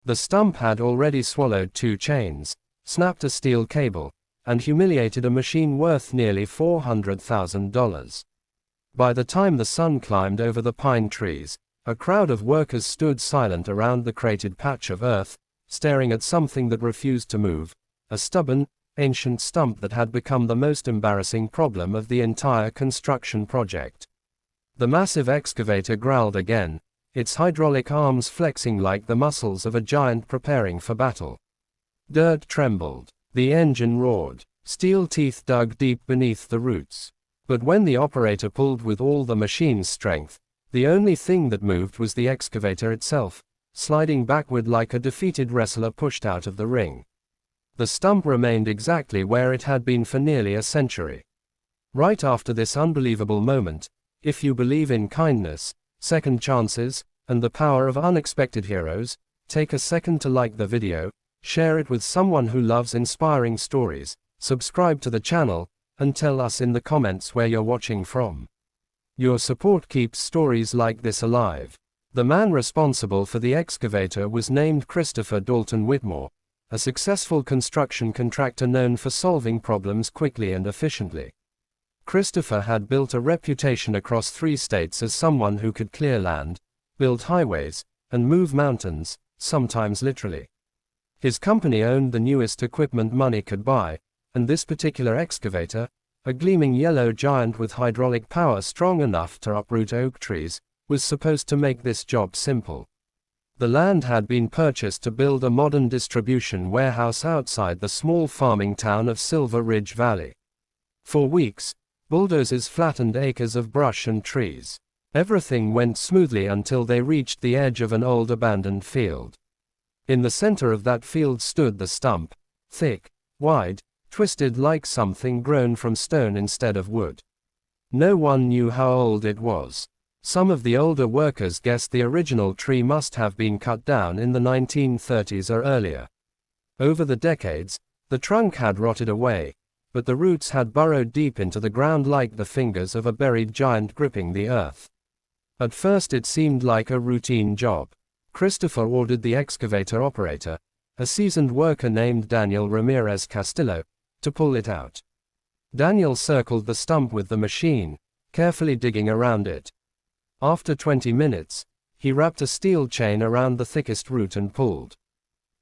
The Stump had already swallowed 2 chains, snapped a steel cable, and humiliated a machine worth nearly $400,000. By the time the sun climbed over the pine trees, a crowd of workers stood silent around the crated patch of earth, staring at something that refused to move, a stubborn, ancient stump that had become the most embarrassing problem of the entire construction project. The massive excavator growled again, its hydraulic arms flexing like the muscles of a giant preparing for battle. Dirt trembled. The engine roared. Steel teeth dug deep beneath the roots. But when the operator pulled with all the machine's strength, the only thing that moved was the excavator itself, sliding backward like a defeated wrestler pushed out of the ring. The stump remained exactly where it had been for nearly a century. Right after this unbelievable moment, if you believe in kindness, second chances, and the power of unexpected heroes, take a second to like the video, share it with someone who loves inspiring stories, subscribe to the channel, and tell us in the comments where you're watching from. Your support keeps stories like this alive. The man responsible for the excavator was named Christopher Dalton Whitmore, a successful construction contractor known for solving problems quickly and efficiently. Christopher had built a reputation across 3 states as someone who could clear land, build highways, and move mountains, sometimes literally. His company owned the newest equipment money could buy, and this particular excavator, a gleaming yellow giant with hydraulic power strong enough to uproot oak trees, was supposed to make this job simple. The land had been purchased to build a modern distribution warehouse outside the small farming town of Silver Ridge Valley. For weeks, bulldozers flattened acres of brush and trees. Everything went smoothly until they reached the edge of an old abandoned field. In the center of that field stood the stump, thick, wide, twisted like something grown from stone instead of wood. No one knew how old it was. Some of the older workers guessed the original tree must have been cut down in the 1930s or earlier. Over the decades, the trunk had rotted away, but the roots had burrowed deep into the ground like the fingers of a buried giant gripping the earth. At first it seemed like a routine job. Christopher ordered the excavator operator, a seasoned worker named Daniel Ramirez Castillo, to pull it out. Daniel circled the stump with the machine, carefully digging around it. After 20 minutes, he wrapped a steel chain around the thickest root and pulled.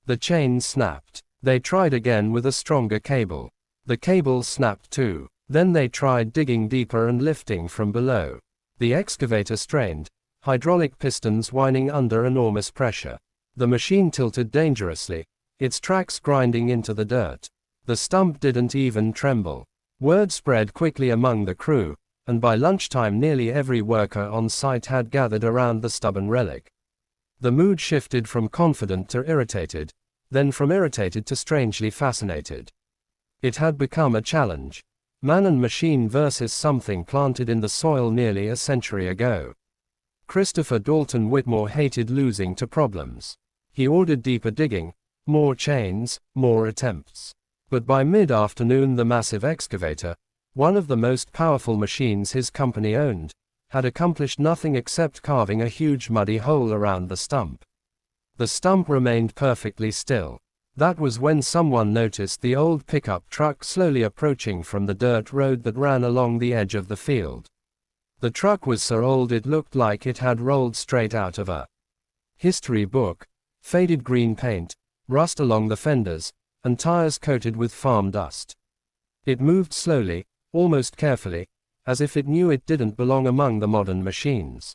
The chain snapped. They tried again with a stronger cable. The cable snapped too. Then they tried digging deeper and lifting from below. The excavator strained, hydraulic pistons whining under enormous pressure. The machine tilted dangerously, its tracks grinding into the dirt. The stump didn't even tremble. Word spread quickly among the crew, and by lunchtime nearly every worker on site had gathered around the stubborn relic. The mood shifted from confident to irritated, then from irritated to strangely fascinated. It had become a challenge. Man and machine versus something planted in the soil nearly a century ago. Christopher Dalton Whitmore hated losing to problems. He ordered deeper digging, more chains, more attempts. But by mid-afternoon the massive excavator, one of the most powerful machines his company owned, had accomplished nothing except carving a huge muddy hole around the stump. The stump remained perfectly still. That was when someone noticed the old pickup truck slowly approaching from the dirt road that ran along the edge of the field. The truck was so old it looked like it had rolled straight out of a history book. Faded green paint, rust along the fenders, and tires coated with farm dust. It moved slowly, almost carefully, as if it knew it didn't belong among the modern machines.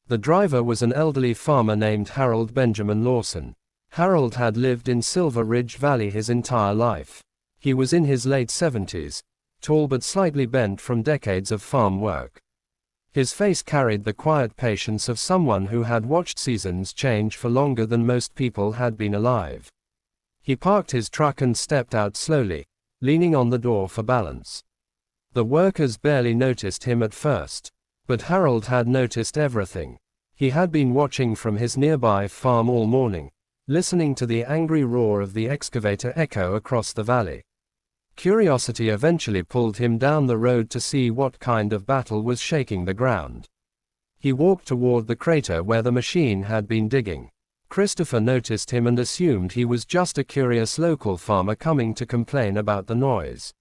The driver was an elderly farmer named Harold Benjamin Lawson. Harold had lived in Silver Ridge Valley his entire life. He was in his late 70s, tall but slightly bent from decades of farm work. His face carried the quiet patience of someone who had watched seasons change for longer than most people had been alive. He parked his truck and stepped out slowly, leaning on the door for balance. The workers barely noticed him at first, but Harold had noticed everything. He had been watching from his nearby farm all morning, listening to the angry roar of the excavator echo across the valley. Curiosity eventually pulled him down the road to see what kind of battle was shaking the ground. He walked toward the crater where the machine had been digging. Christopher noticed him and assumed he was just a curious local farmer coming to complain about the noise.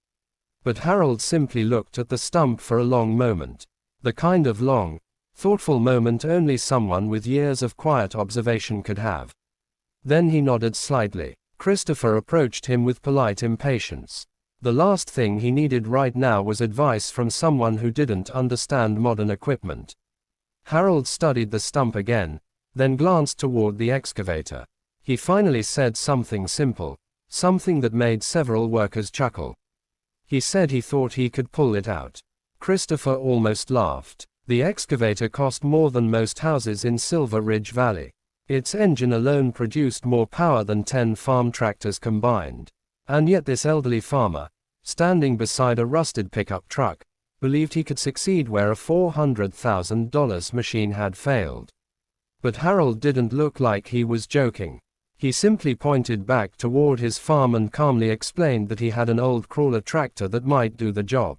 But Harold simply looked at the stump for a long moment. The kind of long, thoughtful moment only someone with years of quiet observation could have. Then he nodded slightly. Christopher approached him with polite impatience. The last thing he needed right now was advice from someone who didn't understand modern equipment. Harold studied the stump again, then glanced toward the excavator. He finally said something simple, something that made several workers chuckle. He said he thought he could pull it out. Christopher almost laughed. The excavator cost more than most houses in Silver Ridge Valley. Its engine alone produced more power than 10 farm tractors combined. And yet this elderly farmer, standing beside a rusted pickup truck, believed he could succeed where a $400,000 machine had failed. But Harold didn't look like he was joking. He simply pointed back toward his farm and calmly explained that he had an old crawler tractor that might do the job.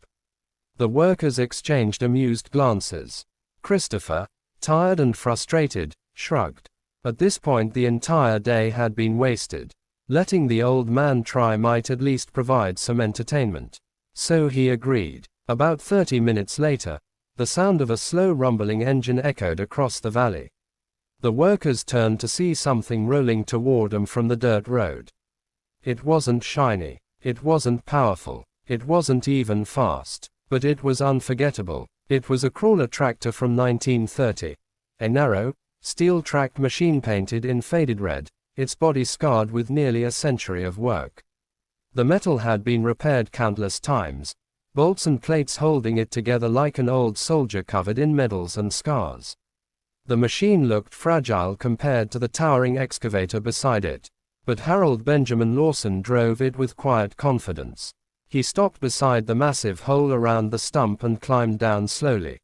The workers exchanged amused glances. Christopher, tired and frustrated, shrugged. At this point the entire day had been wasted. Letting the old man try might at least provide some entertainment. So he agreed. About 30 minutes later, the sound of a slow rumbling engine echoed across the valley. The workers turned to see something rolling toward them from the dirt road. It wasn't shiny. It wasn't powerful. It wasn't even fast. But it was unforgettable. It was a crawler tractor from 1930. A narrow, steel-tracked machine painted in faded red, its body scarred with nearly a century of work. The metal had been repaired countless times, bolts and plates holding it together like an old soldier covered in medals and scars. The machine looked fragile compared to the towering excavator beside it, but Harold Benjamin Lawson drove it with quiet confidence. He stopped beside the massive hole around the stump and climbed down slowly.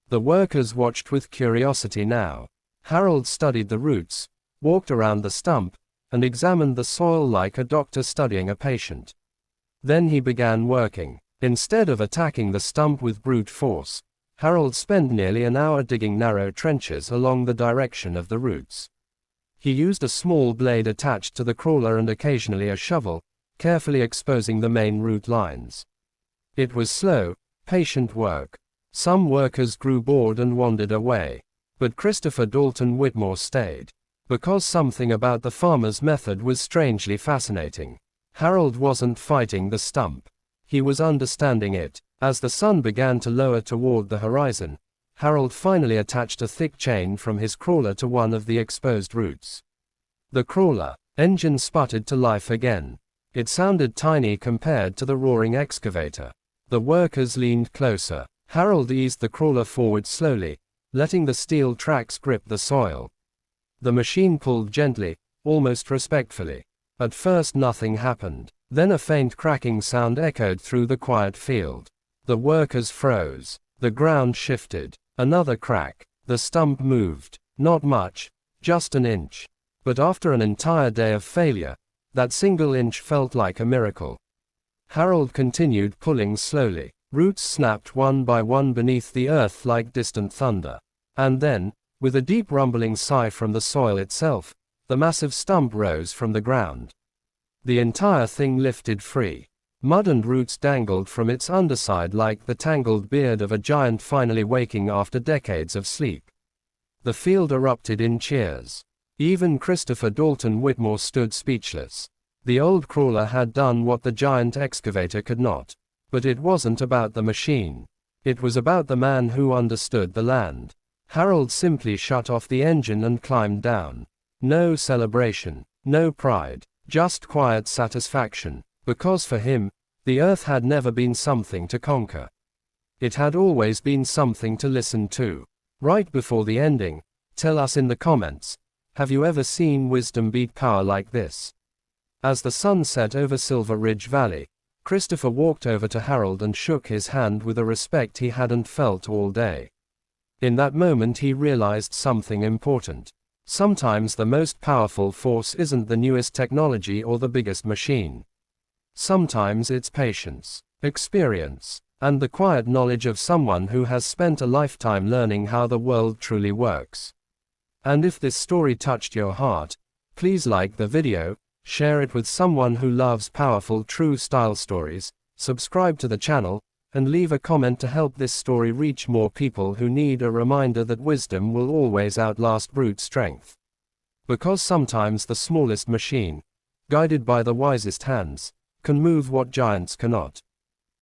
The workers watched with curiosity now. Harold studied the roots, walked around the stump, and examined the soil like a doctor studying a patient. Then he began working. Instead of attacking the stump with brute force, Harold spent nearly an hour digging narrow trenches along the direction of the roots. He used a small blade attached to the crawler and occasionally a shovel, carefully exposing the main root lines. It was slow, patient work. Some workers grew bored and wandered away. But Christopher Dalton Whitmore stayed. Because something about the farmer's method was strangely fascinating. Harold wasn't fighting the stump. He was understanding it. As the sun began to lower toward the horizon, Harold finally attached a thick chain from his crawler to one of the exposed roots. The crawler engine sputtered to life again. It sounded tiny compared to the roaring excavator. The workers leaned closer. Harold eased the crawler forward slowly, letting the steel tracks grip the soil. The machine pulled gently, almost respectfully. At first nothing happened. Then a faint cracking sound echoed through the quiet field. The workers froze. The ground shifted. Another crack. The stump moved. Not much, just an inch. But after an entire day of failure, that single inch felt like a miracle. Harold continued pulling slowly. Roots snapped one by one beneath the earth like distant thunder. And then, with a deep rumbling sigh from the soil itself, the massive stump rose from the ground. The entire thing lifted free. Mud and roots dangled from its underside like the tangled beard of a giant finally waking after decades of sleep. The field erupted in cheers. Even Christopher Dalton Whitmore stood speechless. The old crawler had done what the giant excavator could not. But it wasn't about the machine. It was about the man who understood the land. Harold simply shut off the engine and climbed down. No celebration, no pride, just quiet satisfaction, because for him, the earth had never been something to conquer. It had always been something to listen to. Right before the ending, tell us in the comments, have you ever seen wisdom beat power like this? As the sun set over Silver Ridge Valley, Christopher walked over to Harold and shook his hand with a respect he hadn't felt all day. In that moment he realized something important. Sometimes the most powerful force isn't the newest technology or the biggest machine. Sometimes it's patience, experience, and the quiet knowledge of someone who has spent a lifetime learning how the world truly works. And if this story touched your heart, please like the video, share it with someone who loves powerful true style stories, subscribe to the channel, and leave a comment to help this story reach more people who need a reminder that wisdom will always outlast brute strength. Because sometimes the smallest machine, guided by the wisest hands, can move what giants cannot.